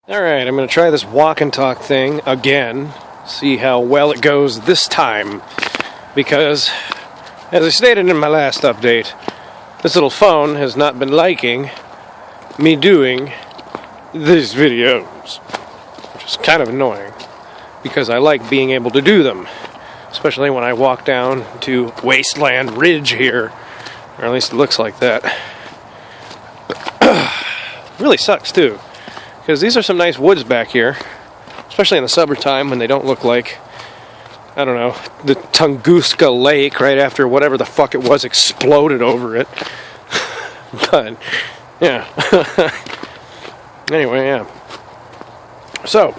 Alright, I'm going to try this walk and talk thing again, see how well it goes this time, because, as I stated in my last update, this little phone has not been liking me doing these videos, which is kind of annoying, because I like being able to do them, especially when I walk down to Wasteland Ridge here, or at least it looks like that. Really sucks too. Because these are some nice woods back here, especially in the summertime when they don't look like, I don't know, the Tunguska Lake right after whatever the fuck it was exploded over it. But, yeah. Anyway, yeah. So,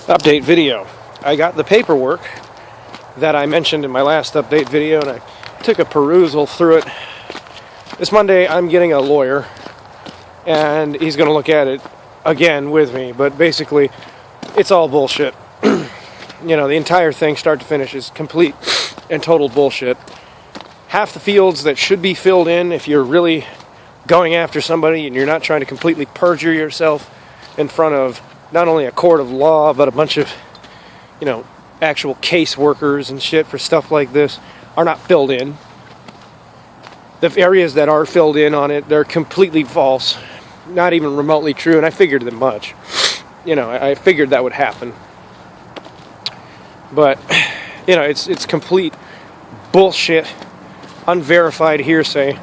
update video. I got the paperwork that I mentioned in my last update video, and I took a perusal through it. This Monday, I'm getting a lawyer, and he's going to look at it again with me, but basically it's all bullshit. You know, the entire thing start to finish is complete and total bullshit. Half the fields that should be filled in if you're really going after somebody and you're not trying to completely perjure yourself in front of not only a court of law but a bunch of, you know, actual case workers and shit for stuff like this are not filled in. The areas that are filled in on it, they're completely false. Not even remotely true, and I figured that much. You know, I figured that would happen. But, you know, it's complete bullshit, unverified hearsay.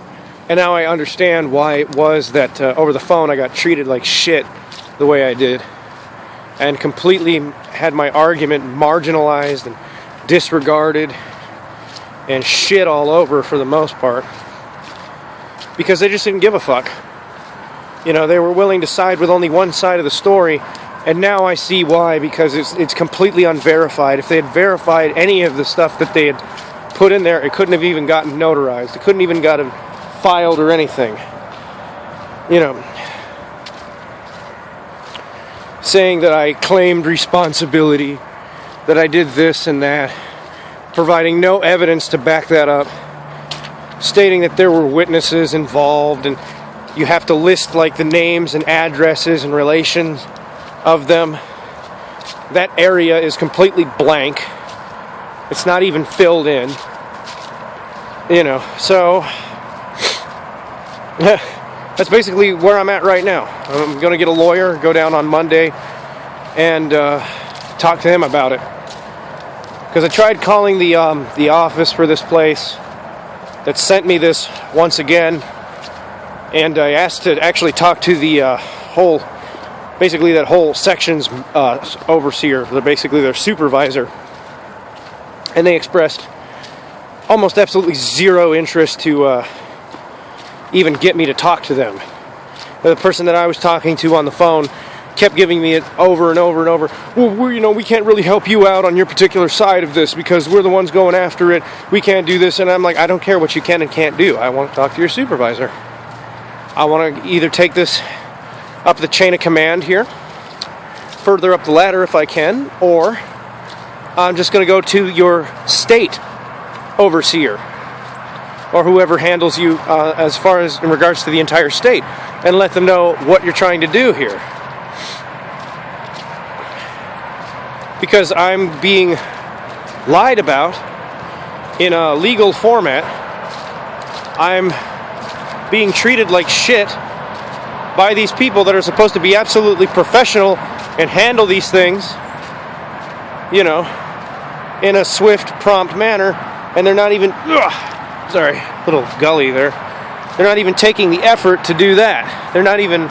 And now I understand why it was that over the phone I got treated like shit the way I did. And completely had my argument marginalized and disregarded and shit all over for the most part. Because they just didn't give a fuck. You know, they were willing to side with only one side of the story, and now I see why, because it's completely unverified. If they had verified any of the stuff that they had put in there, it couldn't have even gotten notarized. It couldn't even gotten filed or anything. You know, saying that I claimed responsibility, that I did this and that, providing no evidence to back that up, stating that there were witnesses involved, and you have to list like the names and addresses and relations of them. That area is completely blank. It's not even filled in. You know, so that's basically where I'm at right now. I'm going to get a lawyer, go down on Monday, and talk to him about it. Because I tried calling the office for this place that sent me this once again. And I asked to actually talk to the basically that whole section's overseer, basically their supervisor. And they expressed almost absolutely zero interest to even get me to talk to them. The person that I was talking to on the phone kept giving me it over and over and over. Well, we can't really help you out on your particular side of this because we're the ones going after it. We can't do this. And I'm like, I don't care what you can and can't do. I want to talk to your supervisor. I want to either take this up the chain of command here, further up the ladder if I can, or I'm just going to go to your state overseer, or whoever handles you as far as in regards to the entire state, and let them know what you're trying to do here. Because I'm being lied about in a legal format. I'm being treated like shit by these people that are supposed to be absolutely professional and handle these things, you know, in a swift, prompt manner, and they're not even, sorry, little gully there, they're not even taking the effort to do that. They're not even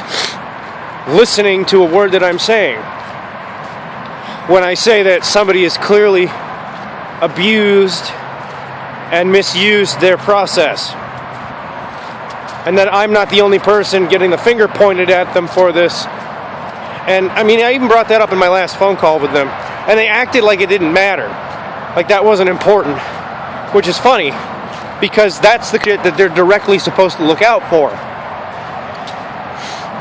listening to a word that I'm saying. When I say that somebody has clearly abused and misused their process, and that I'm not the only person getting the finger pointed at them for this. And, I mean, I even brought that up in my last phone call with them. And they acted like it didn't matter. Like that wasn't important. Which is funny, because that's the shit that they're directly supposed to look out for.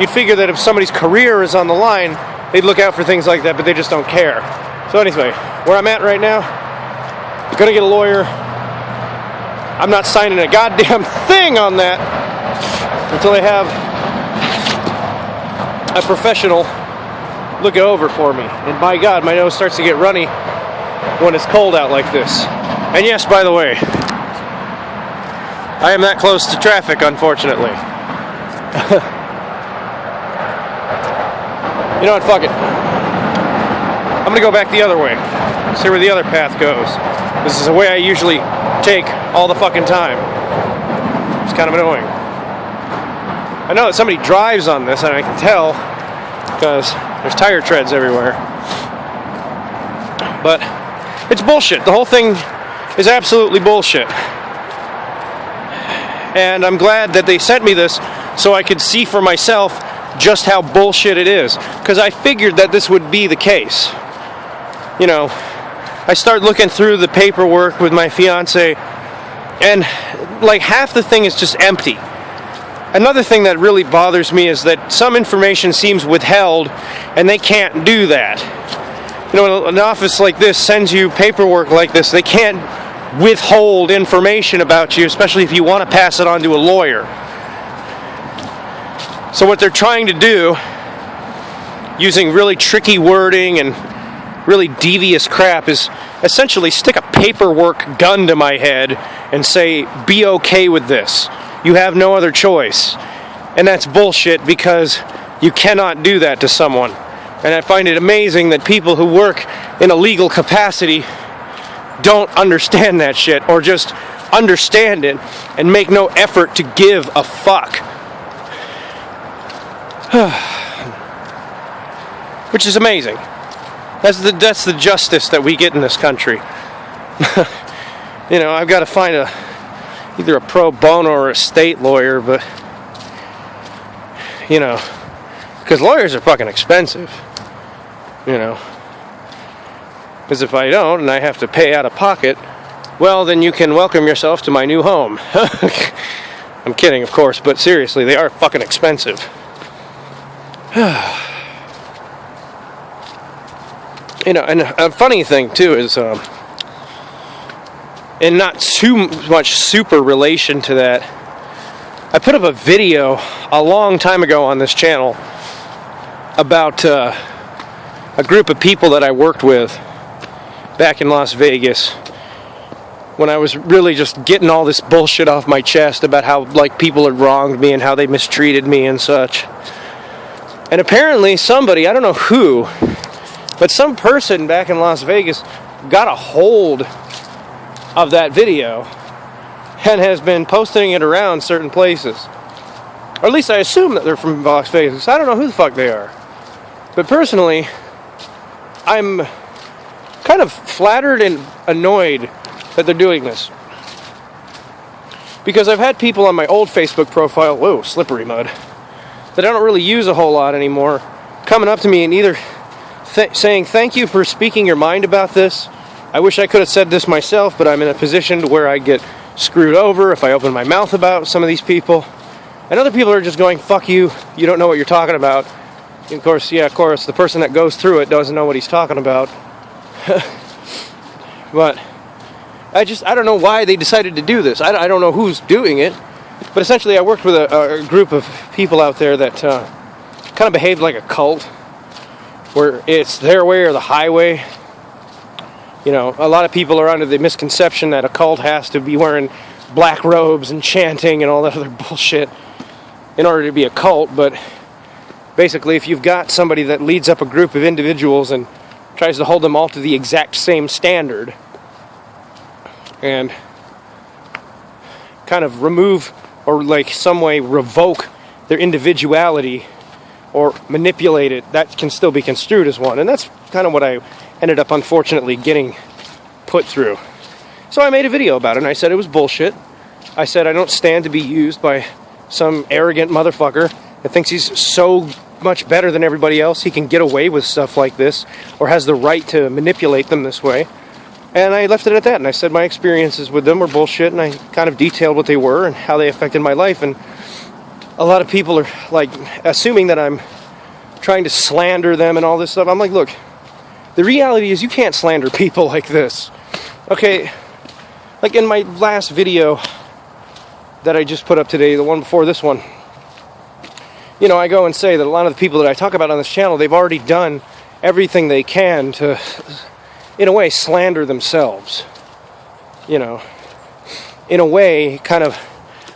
You'd figure that if somebody's career is on the line, they'd look out for things like that, but they just don't care. So anyway, where I'm at right now, I'm gonna get a lawyer. I'm not signing a goddamn thing on that until they have a professional look over for me. And by God, my nose starts to get runny when it's cold out like this. And yes, by the way, I am that close to traffic, unfortunately. You know what, fuck it. I'm gonna go back the other way. See where the other path goes. This is a way I usually take all the fucking time. It's kind of annoying. I know that somebody drives on this, and I can tell because there's tire treads everywhere. But it's bullshit. The whole thing is absolutely bullshit. And I'm glad that they sent me this so I could see for myself just how bullshit it is. Because I figured that this would be the case. You know, I start looking through the paperwork with my fiance, and like half the thing is just empty. Another thing that really bothers me is that some information seems withheld, and they can't do that. You know, an office like this sends you paperwork like this. They can't withhold information about you, especially if you want to pass it on to a lawyer. So what they're trying to do, using really tricky wording and really devious crap, is essentially stick a paperwork gun to my head and say, be okay with this. You have no other choice. And that's bullshit, because you cannot do that to someone. And I find it amazing that people who work in a legal capacity don't understand that shit, or just understand it and make no effort to give a fuck. Which is amazing. That's the justice that we get in this country. You know, I've got to find either a pro bono or a state lawyer, but you know, because lawyers are fucking expensive. You know, because if I don't and I have to pay out of pocket, well, then you can welcome yourself to my new home. I'm kidding, of course, but seriously, they are fucking expensive. You know, and a funny thing too is, and not too much super relation to that, I put up a video a long time ago on this channel about a group of people that I worked with back in Las Vegas, when I was really just getting all this bullshit off my chest about how, like, people had wronged me and how they mistreated me and such. And apparently somebody, I don't know who, but some person back in Las Vegas got a hold of that video and has been posting it around certain places. Or at least I assume that they're from Las Vegas. I don't know who the fuck they are. But personally, I'm kind of flattered and annoyed that they're doing this. Because I've had people on my old Facebook profile, whoa, slippery mud, that I don't really use a whole lot anymore, coming up to me and either saying, thank you for speaking your mind about this. I wish I could have said this myself, but I'm in a position to where I get screwed over if I open my mouth about some of these people. And other people are just going, fuck you, you don't know what you're talking about. And of course, the person that goes through it doesn't know what he's talking about. But I don't know why they decided to do this. I don't know who's doing it. But essentially, I worked with a group of people out there that kind of behaved like a cult, where it's their way or the highway. You know, a lot of people are under the misconception that a cult has to be wearing black robes and chanting and all that other bullshit in order to be a cult. But basically, if you've got somebody that leads up a group of individuals and tries to hold them all to the exact same standard and kind of remove or like some way revoke their individuality or manipulate it, that can still be construed as one. And that's kind of what I ended up unfortunately getting put through. So I made a video about it, and I said it was bullshit. I said I don't stand to be used by some arrogant motherfucker that thinks he's so much better than everybody else he can get away with stuff like this, or has the right to manipulate them this way. And I left it at that, and I said my experiences with them were bullshit, and I kind of detailed what they were and how they affected my life. And a lot of people are like assuming that I'm trying to slander them and all this stuff. I'm like, look, the reality is you can't slander people like this. Okay, like in my last video that I just put up today, the one before this one, you know, I go and say that a lot of the people that I talk about on this channel, they've already done everything they can to, in a way, slander themselves. You know, in a way, kind of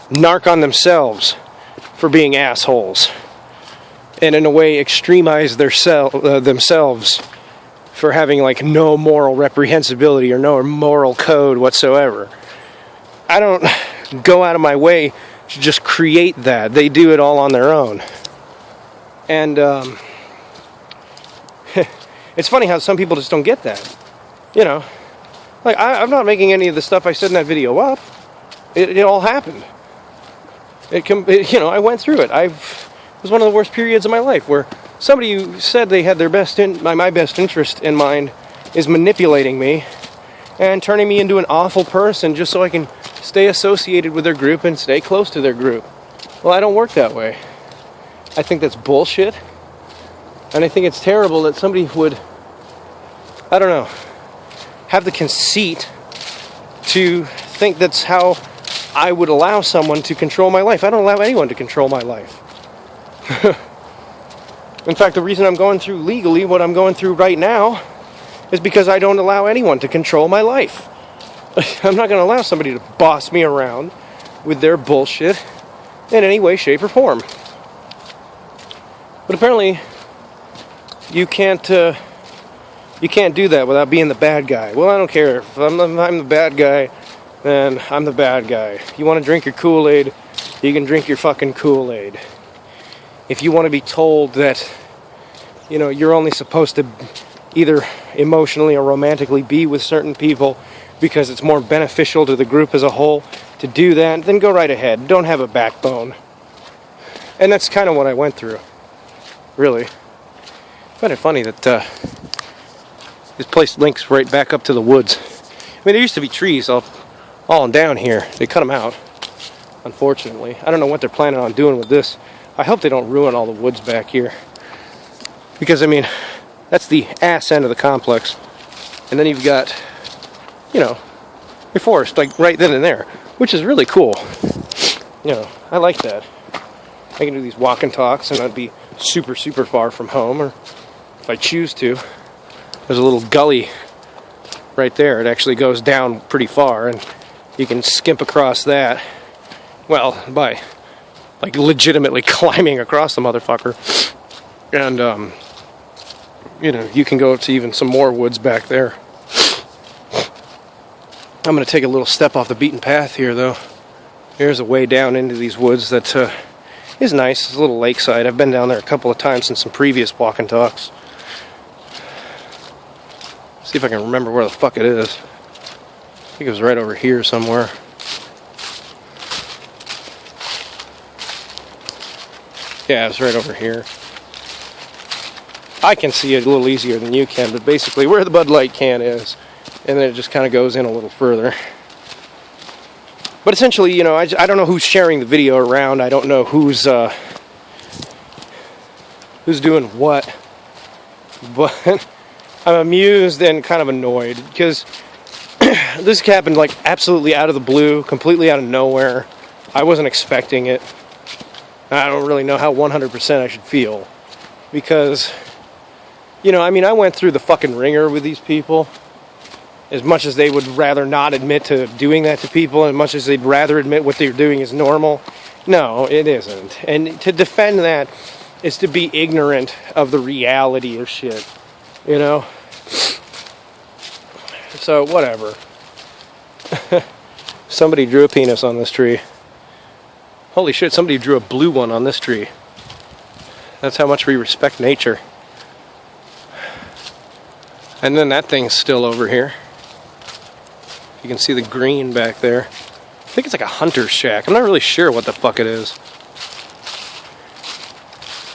narc on themselves for being assholes. And in a way, extremize themselves for having, like, no moral reprehensibility or no moral code whatsoever. I don't go out of my way to just create that. They do it all on their own. And it's funny how some people just don't get that. You know, like, I'm not making any of the stuff I said in that video up. It all happened. You know, I went through it. It was one of the worst periods of my life where somebody who said they had their my best interest in mind is manipulating me and turning me into an awful person just so I can stay associated with their group and stay close to their group. Well, I don't work that way. I think that's bullshit. And I think it's terrible that somebody would, I don't know, have the conceit to think that's how I would allow someone to control my life. I don't allow anyone to control my life. In fact, the reason I'm going through legally what I'm going through right now is because I don't allow anyone to control my life. I'm not going to allow somebody to boss me around with their bullshit in any way, shape, or form. But apparently, you can't do that without being the bad guy. Well, I don't care. If I'm the bad guy, then I'm the bad guy. You want to drink your Kool-Aid, you can drink your fucking Kool-Aid. If you want to be told that, you know, you're only supposed to either emotionally or romantically be with certain people because it's more beneficial to the group as a whole to do that, then go right ahead. Don't have a backbone. And that's kind of what I went through. Really. I find it funny that this place links right back up to the woods. I mean, there used to be trees all down here. They cut them out, unfortunately. I don't know what they're planning on doing with this. I hope they don't ruin all the woods back here. Because, I mean, that's the ass end of the complex. And then you've got, you know, your forest, like, right then and there. Which is really cool. You know, I like that. I can do these walk and talks and I'd be super, super far from home. Or if I choose to. There's a little gully right there. It actually goes down pretty far. And you can skimp across that. Well, by, like, legitimately climbing across the motherfucker. And, you know, you can go to even some more woods back there. I'm going to take a little step off the beaten path here, though. Here's a way down into these woods that is nice. It's a little lakeside. I've been down there a couple of times in some previous walk and talks. See if I can remember where the fuck it is. I think it was right over here somewhere. Yeah, it's right over here. I can see it a little easier than you can, but basically where the Bud Light can is, and then it just kind of goes in a little further. But essentially, you know, I don't know who's sharing the video around. I don't know who's doing what. But I'm amused and kind of annoyed because this happened like absolutely out of the blue, completely out of nowhere. I wasn't expecting it. I don't really know how 100% I should feel. Because, you know, I mean, I went through the fucking ringer with these people. As much as they would rather not admit to doing that to people, as much as they'd rather admit what they're doing is normal. No, it isn't. And to defend that is to be ignorant of the reality of shit. You know? So, whatever. Somebody drew a penis on this tree. Holy shit, somebody drew a blue one on this tree. That's how much we respect nature. And then that thing's still over here. You can see the green back there. I think it's like a hunter's shack. I'm not really sure what the fuck it is.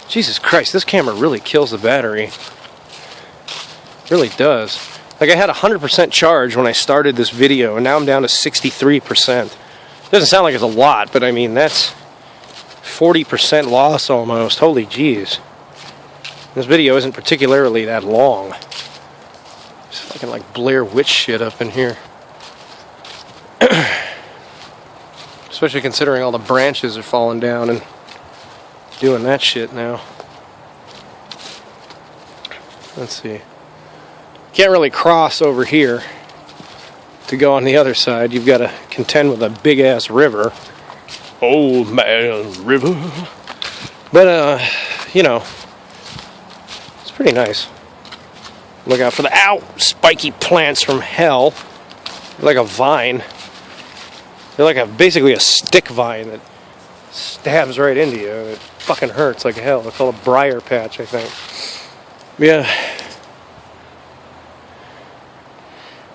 Jesus Christ, this camera really kills the battery. It really does. Like, I had 100% charge when I started this video, and now I'm down to 63%. Doesn't sound like it's a lot, but I mean, that's 40% loss almost. Holy jeez. This video isn't particularly that long. Just fucking like Blair Witch shit up in here. Especially considering all the branches are falling down and doing that shit now. Let's see. Can't really cross over here to go on the other side. You've got to contend with a big ass river. Old man river. But you know, it's pretty nice. Look out for the spiky plants from hell. They're like a vine. They're like basically a stick vine that stabs right into you. It fucking hurts like hell. It's called a briar patch, I think. Yeah.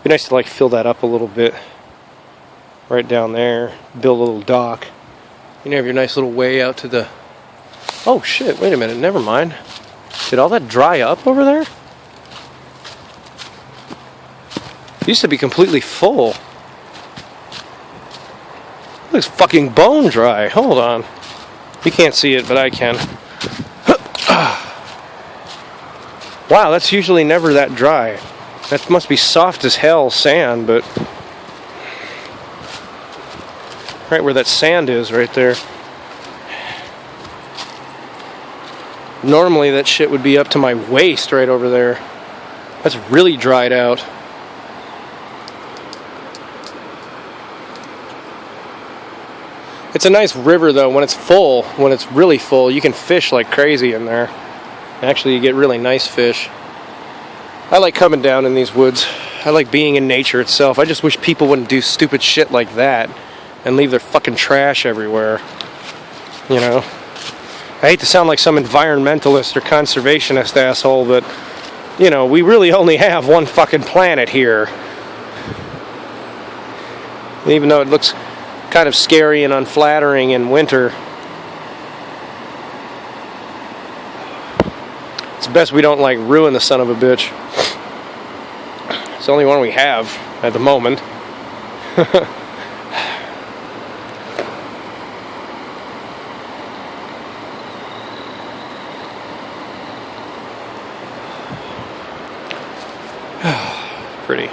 Be nice to like fill that up a little bit. Right down there. Build a little dock. You have your nice little way out to the... Oh shit, wait a minute, never mind. Did all that dry up over there? It used to be completely full. It looks fucking bone dry. Hold on. You can't see it, but I can. Wow, that's usually never that dry. That must be soft as hell sand, but... Right where that sand is, right there. Normally that shit would be up to my waist right over there. That's really dried out. It's a nice river though. When it's full, when it's really full, you can fish like crazy in there. Actually, you get really nice fish. I like coming down in these woods. I like being in nature itself. I just wish people wouldn't do stupid shit like that and leave their fucking trash everywhere. You know? I hate to sound like some environmentalist or conservationist asshole, but, you know, we really only have one fucking planet here. And even though it looks kind of scary and unflattering in winter, it's best we don't, like, ruin the son of a bitch. It's the only one we have at the moment. Pretty.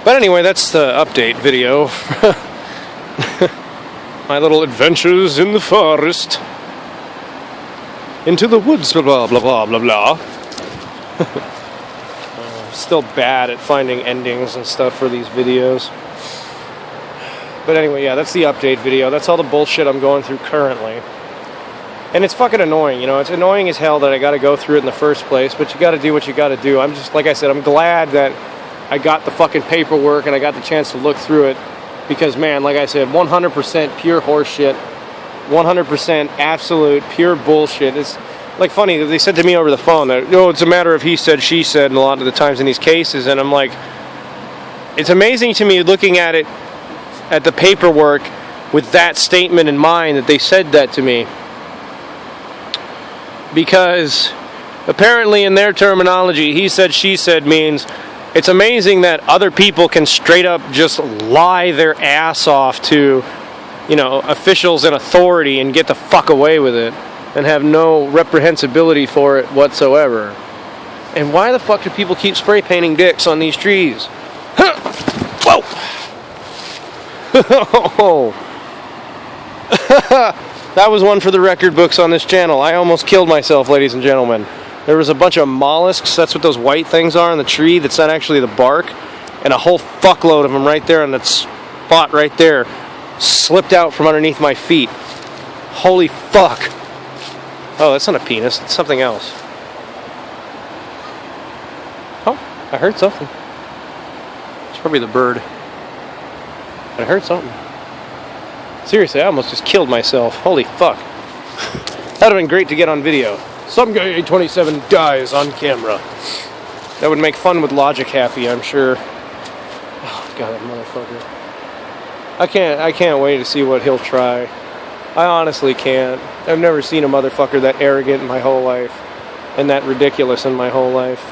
But anyway, that's the update video. My little adventures in the forest. Into the woods, blah, blah, blah, blah, blah, blah. Still bad at finding endings and stuff for these videos. But anyway, yeah, that's the update video. That's all the bullshit I'm going through currently. And it's fucking annoying, you know, it's annoying as hell that I gotta go through it in the first place, but you gotta do what you gotta do. I'm just, like I said, I'm glad that I got the fucking paperwork and I got the chance to look through it, because, man, like I said, 100% pure horseshit, 100% absolute pure bullshit. It's, like, funny, they said to me over the phone that, oh, it's a matter of he said, she said, and a lot of the times in these cases, and I'm like, it's amazing to me looking at it, at the paperwork, with that statement in mind, that they said that to me. Because apparently in their terminology, he said, she said means it's amazing that other people can straight up just lie their ass off to, you know, officials and authority and get the fuck away with it and have no reprehensibility for it whatsoever. And why the fuck do people keep spray painting dicks on these trees? Huh. Whoa! That was one for the record books on this channel. I almost killed myself, ladies and gentlemen. There was a bunch of mollusks, that's what those white things are on the tree, that's not actually the bark, and a whole fuckload of them right there on that spot right there slipped out from underneath my feet. Holy fuck. Oh, that's not a penis, it's something else. Oh, I heard something. It's probably the bird. I heard something. Seriously, I almost just killed myself. Holy fuck. That would have been great to get on video. Someguy827 dies on camera. That would make fun with Logic happy, I'm sure. Oh, God, that motherfucker. I can't wait to see what he'll try. I honestly can't. I've never seen a motherfucker that arrogant in my whole life. And that ridiculous in my whole life.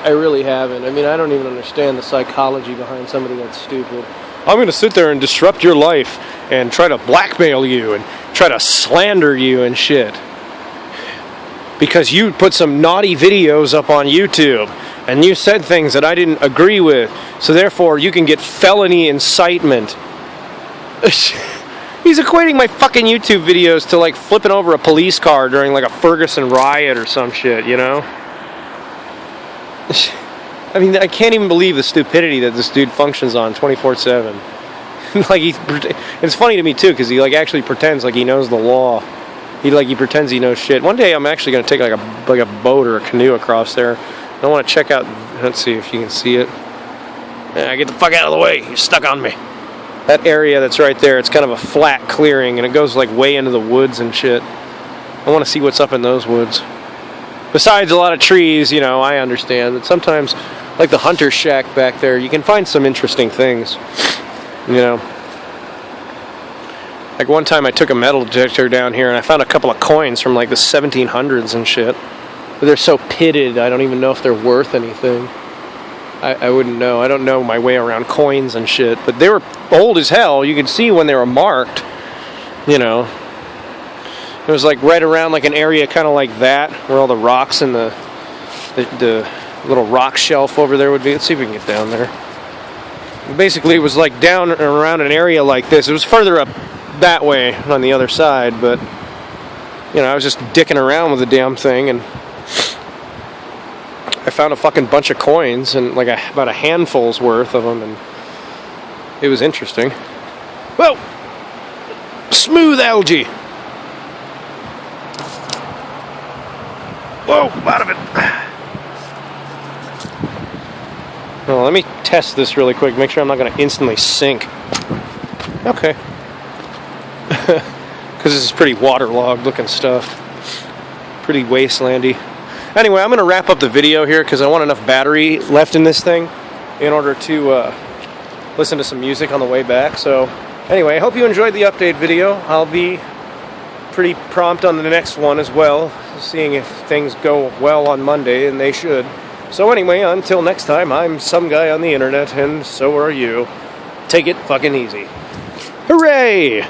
I really haven't. I mean, I don't even understand the psychology behind somebody that's stupid. I'm going to sit there and disrupt your life and try to blackmail you and try to slander you and shit. Because you put some naughty videos up on YouTube. and you said things that I didn't agree with, so therefore you can get felony incitement. He's equating my fucking YouTube videos to like flipping over a police car during like a Ferguson riot or some shit, you know? I mean, I can't even believe the stupidity that this dude functions on 24/7. Like it's funny to me too, because he like actually pretends like he knows the law. He pretends he knows shit. One day I'm actually gonna take like a boat or a canoe across there. I want to check out. Let's see if you can see it. Yeah, get the fuck out of the way! You're stuck on me. That area that's right there, it's kind of a flat clearing, and it goes like way into the woods and shit. I want to see what's up in those woods. Besides a lot of trees, you know, I understand that sometimes, like the hunter shack back there, you can find some interesting things. You know, like one time I took a metal detector down here and I found a couple of coins from like the 1700s and shit. But they're so pitted, I don't even know if they're worth anything. I wouldn't know. I don't know my way around coins and shit. But they were old as hell. You could see when they were marked. You know, it was like right around like an area kind of like that, where all the rocks and the little rock shelf over there would be. Let's see if we can get down there. Basically, it was like down around an area like this. It was further up that way on the other side, but you know, I was just dicking around with the damn thing, and I found a fucking bunch of coins and like about a handful's worth of them, and it was interesting. Whoa! Smooth algae! Whoa! Out of it! Well, let me test this really quick, make sure I'm not going to instantly sink. Okay. Because this is pretty waterlogged looking stuff. Pretty wastelandy. Anyway, I'm going to wrap up the video here because I want enough battery left in this thing in order to listen to some music on the way back. So anyway, I hope you enjoyed the update video. I'll be pretty prompt on the next one as well, seeing if things go well on Monday, and they should. So anyway, until next time, I'm some guy on the internet, and so are you. Take it fucking easy. Hooray!